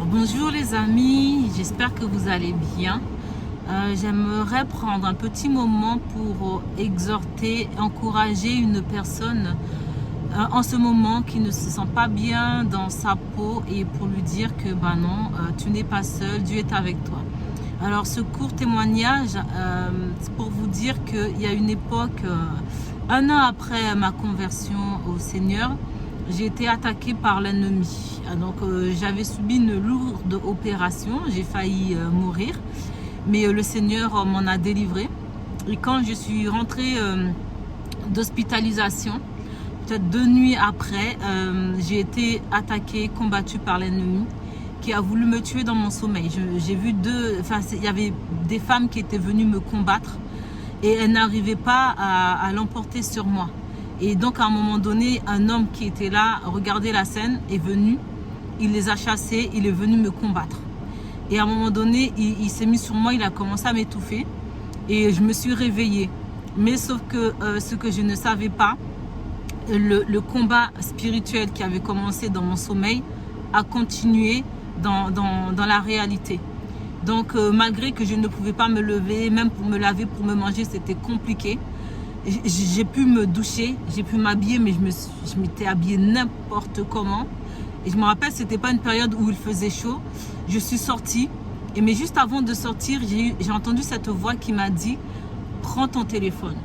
Alors bonjour les amis, j'espère que vous allez bien. J'aimerais prendre un petit moment pour exhorter, encourager une personne en ce moment qui ne se sent pas bien dans sa peau et pour lui dire que bah non, tu n'es pas seul, Dieu est avec toi. Alors ce court témoignage, c'est pour vous dire qu'il y a une époque, un an après ma conversion au Seigneur, j'ai été attaquée par l'ennemi. Donc j'avais subi une lourde opération, j'ai failli mourir, mais le Seigneur m'en a délivré. Et quand je suis rentrée d'hospitalisation, peut-être 2 nuits après, j'ai été attaquée, combattue par l'ennemi qui a voulu me tuer dans mon sommeil. J'ai vu il y avait des femmes qui étaient venues me combattre et elles n'arrivaient pas à l'emporter sur moi. Et donc à un moment donné, un homme qui était là, regardait la scène, est venu, il les a chassés, il est venu me combattre. Et à un moment donné, il s'est mis sur moi, il a commencé à m'étouffer et je me suis réveillée. Mais sauf que ce que je ne savais pas, le combat spirituel qui avait commencé dans mon sommeil a continué dans la réalité. Donc malgré que je ne pouvais pas me lever, même pour me laver, pour me manger, c'était compliqué. J'ai pu me doucher, j'ai pu m'habiller, mais je m'étais habillée n'importe comment. Et je me rappelle, c'était pas une période où il faisait chaud. Je suis sortie, mais juste avant de sortir, j'ai entendu cette voix qui m'a dit « Prends ton téléphone ».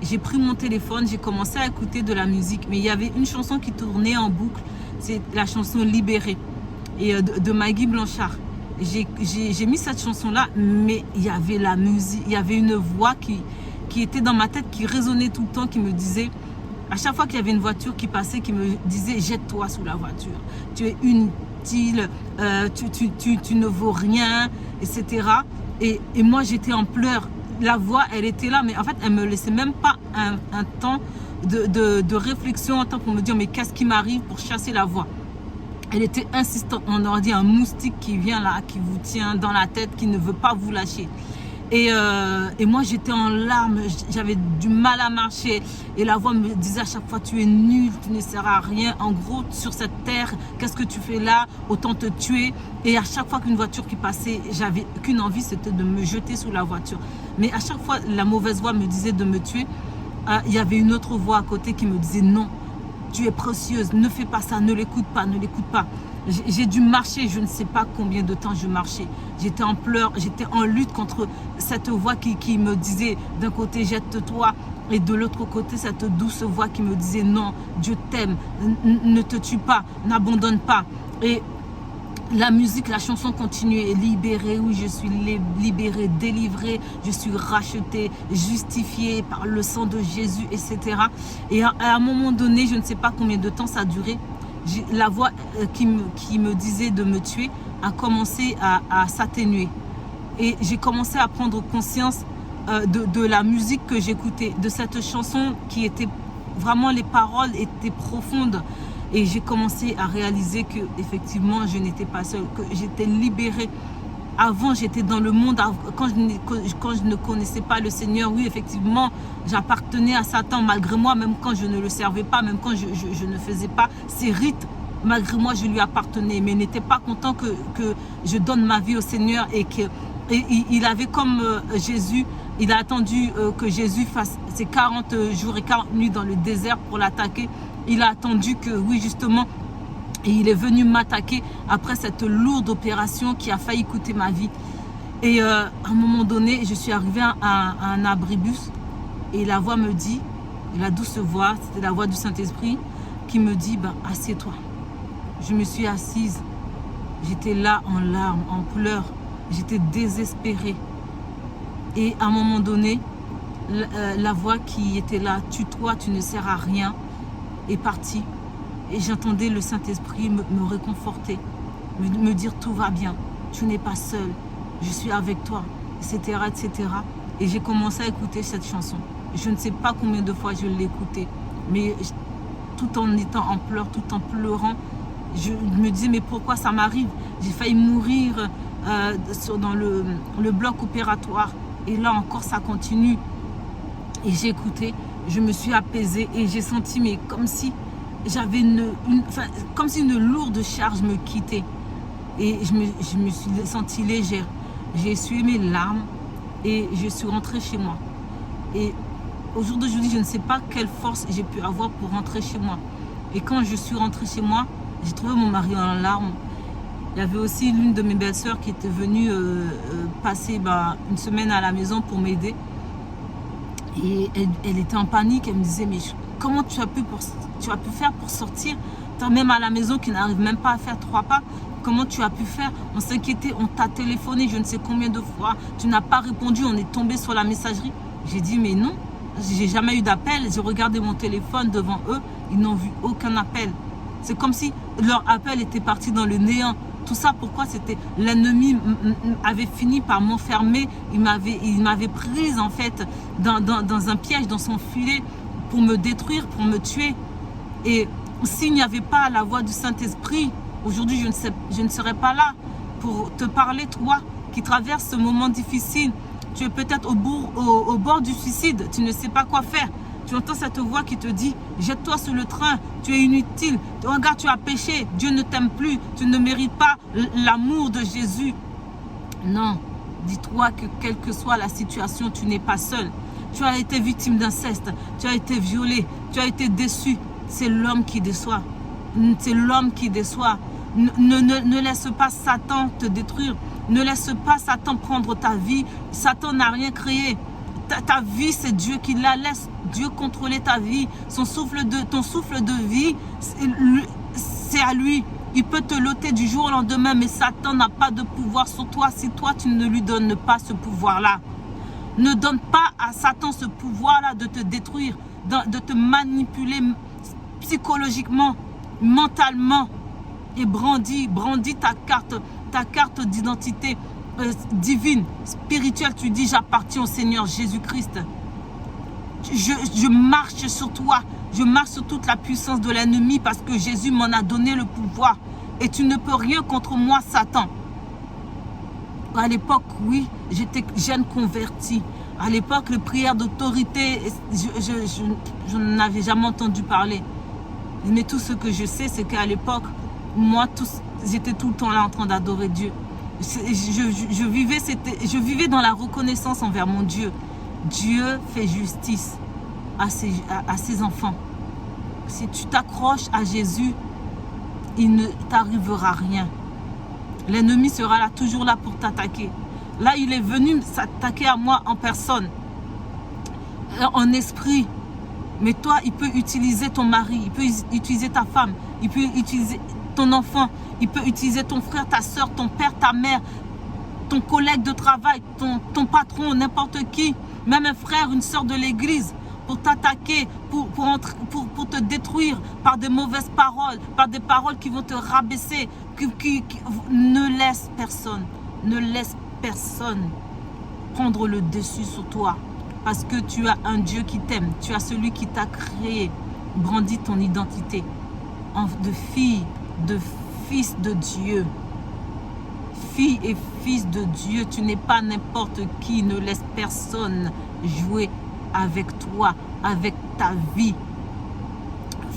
J'ai pris mon téléphone, j'ai commencé à écouter de la musique. Mais il y avait une chanson qui tournait en boucle, c'est la chanson « Libérée » et de Maggie Blanchard. J'ai mis cette chanson-là, mais il y avait la musique, il y avait une voix qui était dans ma tête, qui résonnait tout le temps, qui me disait, à chaque fois qu'il y avait une voiture qui passait, qui me disait, jette-toi sous la voiture, tu es inutile, tu ne vaux rien, etc. Et moi, j'étais en pleurs. La voix, elle était là, mais en fait, elle ne me laissait même pas un temps de réflexion, un temps pour me dire, mais qu'est-ce qui m'arrive, pour chasser la voix. Elle était insistante. On aurait dit un moustique qui vient là, qui vous tient dans la tête, qui ne veut pas vous lâcher. Et moi, j'étais en larmes, j'avais du mal à marcher. Et la voix me disait à chaque fois, tu es nul, tu ne sers à rien. En gros, sur cette terre, qu'est-ce que tu fais là? Autant te tuer. Et à chaque fois qu'une voiture qui passait, j'avais qu'une envie, c'était de me jeter sous la voiture. Mais à chaque fois, la mauvaise voix me disait de me tuer. Il y avait une autre voix à côté qui me disait, non, tu es précieuse, ne fais pas ça, ne l'écoute pas, ne l'écoute pas. J'ai dû marcher, je ne sais pas combien de temps je marchais. J'étais en pleurs, j'étais en lutte contre cette voix qui me disait d'un côté jette-toi et de l'autre côté cette douce voix qui me disait non, Dieu t'aime, ne te tue pas, n'abandonne pas. Et la musique, la chanson continuait, libérée, oui je suis libérée, délivrée, je suis rachetée, justifiée par le sang de Jésus, etc. Et à un moment donné, je ne sais pas combien de temps ça a duré, la voix qui me disait de me tuer a commencé à s'atténuer. Et j'ai commencé à prendre conscience de la musique que j'écoutais, de cette chanson qui était vraiment, les paroles étaient profondes. Et j'ai commencé à réaliser que effectivement je n'étais pas seule, que j'étais libérée. Avant, j'étais dans le monde, quand je ne connaissais pas le Seigneur, oui, effectivement, j'appartenais à Satan malgré moi, même quand je ne le servais pas, même quand je ne faisais pas ses rites, malgré moi, je lui appartenais. Mais il n'était pas content que je donne ma vie au Seigneur et il avait comme Jésus, il a attendu que Jésus fasse ses 40 jours et 40 nuits dans le désert pour l'attaquer. Il a attendu que, oui, justement, et il est venu m'attaquer après cette lourde opération qui a failli coûter ma vie. Et à un moment donné, je suis arrivée à un abribus et la voix me dit, la douce voix, c'était la voix du Saint-Esprit, qui me dit, ben, assieds-toi. Je me suis assise. J'étais là en larmes, en pleurs. J'étais désespérée. Et à un moment donné, la voix qui était là, tue-toi, tu ne sers à rien, est partie. Et j'entendais le Saint-Esprit me réconforter, me dire tout va bien, tu n'es pas seul, je suis avec toi, etc. etc. Et j'ai commencé à écouter cette chanson. Je ne sais pas combien de fois je l'ai écoutée, mais tout en étant en pleurs, tout en pleurant, je me disais mais pourquoi ça m'arrive? J'ai failli mourir dans le bloc opératoire. Et là encore ça continue. Et j'ai écouté, je me suis apaisée et j'ai senti mais comme si j'avais comme si une lourde charge me quittait. Et je me suis sentie légère. J'ai essuyé mes larmes et je suis rentrée chez moi. Et au jour d'aujourd'hui, je ne sais pas quelle force j'ai pu avoir pour rentrer chez moi. Et quand je suis rentrée chez moi, j'ai trouvé mon mari en larmes. Il y avait aussi l'une de mes belles-sœurs qui était venue passer une semaine à la maison pour m'aider. Et elle était en panique. Elle me disait, mais comment tu as pu faire pour sortir? Toi, même à la maison qui n'arrive même pas à faire 3 pas. Comment tu as pu faire? On s'inquiétait, on t'a téléphoné je ne sais combien de fois. Tu n'as pas répondu, on est tombé sur la messagerie. J'ai dit, mais non, j'ai jamais eu d'appel. J'ai regardé mon téléphone devant eux, ils n'ont vu aucun appel. C'est comme si leur appel était parti dans le néant. Tout ça, pourquoi? C'était l'ennemi avait fini par m'enfermer. Il m'avait prise en fait dans un piège, dans son filet pour me détruire, pour me tuer. Et s'il n'y avait pas la voix du Saint-Esprit, aujourd'hui je ne serais pas là pour te parler, toi qui traverses ce moment difficile. Tu es peut-être au bord du suicide, tu ne sais pas quoi faire. Tu entends cette voix qui te dit, jette-toi sur le train, tu es inutile, regarde, tu as péché, Dieu ne t'aime plus, tu ne mérites pas l'amour de Jésus. Non, dis-toi que quelle que soit la situation, tu n'es pas seul. Tu as été victime d'inceste, tu as été violé, tu as été déçu. C'est l'homme qui déçoit. C'est l'homme qui déçoit. Ne laisse pas Satan te détruire. Ne laisse pas Satan prendre ta vie. Satan n'a rien créé. Ta vie, c'est Dieu qui la laisse. Dieu contrôler ta vie. Ton souffle de vie, c'est à lui. Il peut te l'ôter du jour au lendemain, mais Satan n'a pas de pouvoir sur toi si toi, tu ne lui donnes pas ce pouvoir-là. Ne donne pas à Satan ce pouvoir-là de te détruire, de te manipuler psychologiquement, mentalement. Et brandis ta carte d'identité divine, spirituelle. Tu dis, j'appartiens au Seigneur Jésus-Christ. Je marche sur toi. Je marche sur toute la puissance de l'ennemi parce que Jésus m'en a donné le pouvoir. Et tu ne peux rien contre moi, Satan. À l'époque, oui, j'étais jeune convertie. À l'époque, les prières d'autorité, je n'en avais jamais entendu parler. Mais tout ce que je sais, c'est qu'à l'époque, moi, j'étais tout le temps là en train d'adorer Dieu. Je vivais dans la reconnaissance envers mon Dieu. Dieu fait justice à ses enfants. Si tu t'accroches à Jésus, il ne t'arrivera rien. L'ennemi sera là, toujours là pour t'attaquer. Là, il est venu s'attaquer à moi en personne, en esprit. Mais toi, il peut utiliser ton mari, il peut utiliser ta femme, il peut utiliser ton enfant, il peut utiliser ton frère, ta soeur, ton père, ta mère, ton collègue de travail, ton patron, n'importe qui, même un frère, une soeur de l'église, pour t'attaquer, pour te détruire par des mauvaises paroles, par des paroles qui vont te rabaisser. Ne laisse personne prendre le dessus sur toi. Parce que tu as un Dieu qui t'aime, tu as celui qui t'a créé. Brandis ton identité de fille, de fils de Dieu. Fille et fils de Dieu, tu n'es pas n'importe qui. Ne laisse personne jouer avec toi, avec ta vie.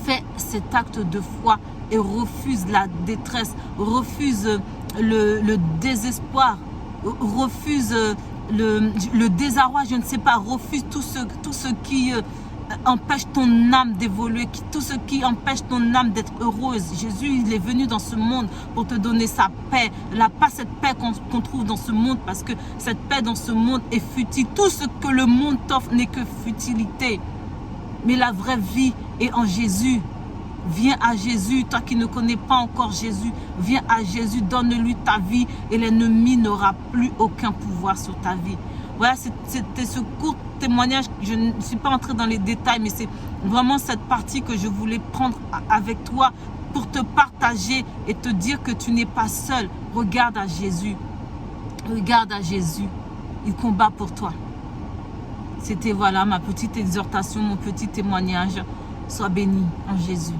Fais cet acte de foi et refuse la détresse, refuse le désespoir, refuse le désarroi, je ne sais pas, refuse tout ce qui empêche ton âme d'évoluer, tout ce qui empêche ton âme d'être heureuse. Jésus, il est venu dans ce monde pour te donner sa paix. Pas cette paix qu'on trouve dans ce monde, parce que cette paix dans ce monde est futile. Tout ce que le monde t'offre n'est que futilité. Mais la vraie vie est en Jésus. Viens à Jésus, toi qui ne connais pas encore Jésus, viens à Jésus, donne-lui ta vie et l'ennemi n'aura plus aucun pouvoir sur ta vie. Voilà, c'était ce court témoignage. Je ne suis pas entrée dans les détails, mais c'est vraiment cette partie que je voulais prendre avec toi pour te partager et te dire que tu n'es pas seul. Regarde à Jésus. Regarde à Jésus. Il combat pour toi. C'était voilà ma petite exhortation, mon petit témoignage. Sois béni en Jésus.